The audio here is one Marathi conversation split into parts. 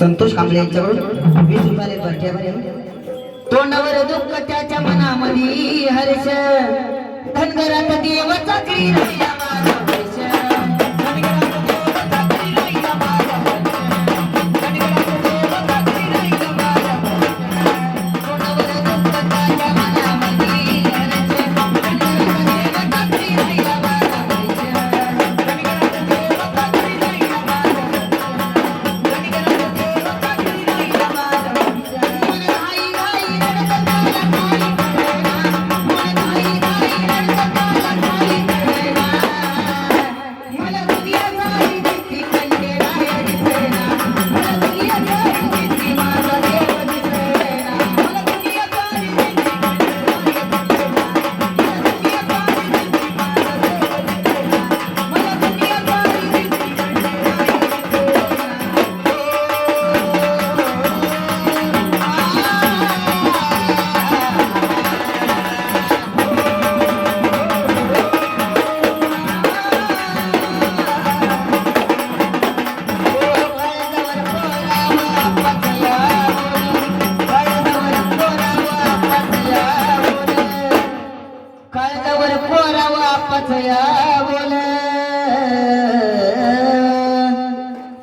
संतोष कांबळे यांच्याकडून 20 रुपयाले बर्त्यावर तोंडावर दुःख त्याच्या मनामध्ये हर्ष धनगरात देवाचा क्री राहिला माझा हर्ष धनगरात देवाचा क्री राहिला माझा हर्ष धनगरात देवाचा क्री राहिला माझा हर्ष तोंडावर दुःख त्याच्या मनामध्ये हर्ष धनगरात देवाचा क्री राहिला माझा हर्ष धनगरात देवाचा क्री राहिला माझा हर्ष धनगरात देवाचा क्री राहिला माझा हर्ष मन आई आई रडत काला खाली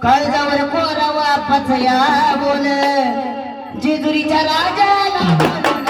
काळजावर कोरावा पथया बोल जेजुरीच्या राजाला बोल